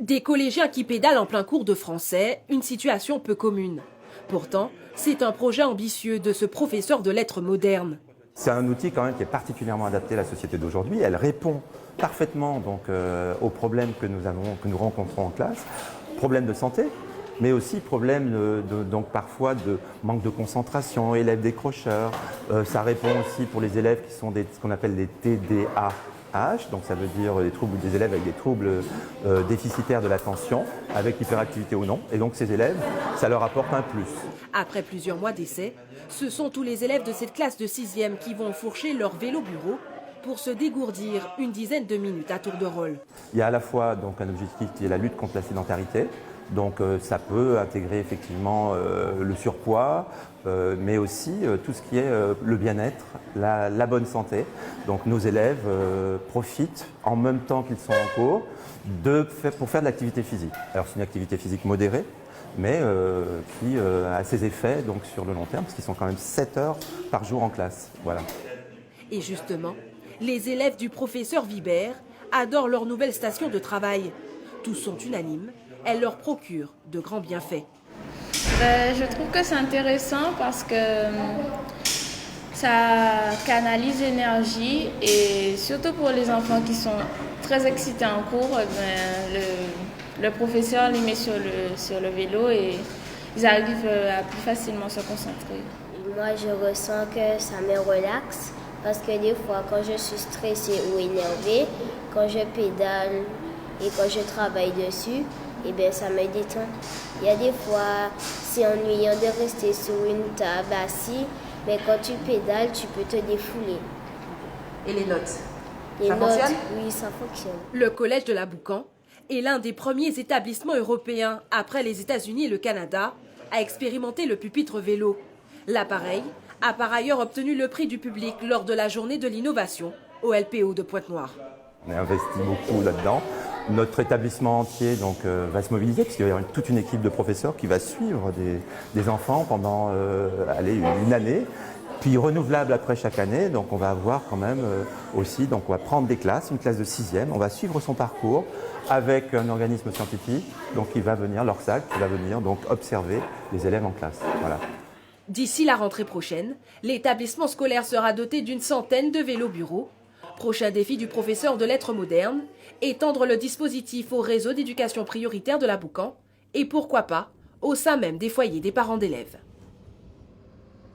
Des collégiens qui pédalent en plein cours de français, une situation peu commune. Pourtant, c'est un projet ambitieux de ce professeur de lettres modernes. C'est un outil quand même qui est particulièrement adapté à la société d'aujourd'hui. Elle répond parfaitement aux problèmes que nous rencontrons en classe, problèmes de santé, mais aussi problèmes parfois de manque de concentration, élèves décrocheurs. Ça répond aussi pour les élèves qui sont ce qu'on appelle des TDAH, donc ça veut dire des élèves avec des troubles déficitaires de l'attention, avec hyperactivité ou non. Et donc ces élèves, ça leur apporte un plus. Après plusieurs mois d'essai, ce sont tous les élèves de cette classe de 6e qui vont fourcher leur vélo bureau pour se dégourdir une dizaine de minutes à tour de rôle. Il y a à la fois un objectif qui est la lutte contre la sédentarité. Donc ça peut intégrer effectivement le surpoids, mais aussi tout ce qui est le bien-être, la bonne santé. Donc nos élèves profitent en même temps qu'ils sont en cours pour faire de l'activité physique. Alors c'est une activité physique modérée, mais qui a ses effets sur le long terme, parce qu'ils sont quand même 7 heures par jour en classe. Voilà. Et justement, les élèves du professeur Vibert adorent leur nouvelle station de travail. Tous sont unanimes. Elle leur procure de grands bienfaits. Je trouve que c'est intéressant parce que ça canalise l'énergie et surtout pour les enfants qui sont très excités en cours, le professeur les met sur le vélo et ils arrivent à plus facilement se concentrer. Moi, je ressens que ça me relaxe parce que des fois, quand je suis stressée ou énervée, quand je pédale et quand je travaille dessus, eh bien, ça me détend. Il y a des fois, c'est ennuyant de rester sur une table assis, mais quand tu pédales, tu peux te défouler. Et les notes? Ça fonctionne? Oui, ça fonctionne. Le collège de la Boucan est l'un des premiers établissements européens, après les États-Unis et le Canada, à expérimenter le pupitre vélo. L'appareil a par ailleurs obtenu le prix du public lors de la journée de l'innovation au LPO de Pointe-Noire. On a investi beaucoup là-dedans. Notre établissement entier va se mobiliser, puisqu'il va y avoir toute une équipe de professeurs qui va suivre des enfants pendant une année, puis renouvelable après chaque année. Donc on va avoir quand même aussi, on va prendre des classes, une classe de 6e, on va suivre son parcours avec un organisme scientifique qui va venir, l'Orsag, qui va venir observer les élèves en classe. Voilà. D'ici la rentrée prochaine, l'établissement scolaire sera doté d'une centaine de vélos bureaux. Prochain défi du professeur de lettres modernes, étendre le dispositif au réseau d'éducation prioritaire de la Boucan et pourquoi pas au sein même des foyers des parents d'élèves.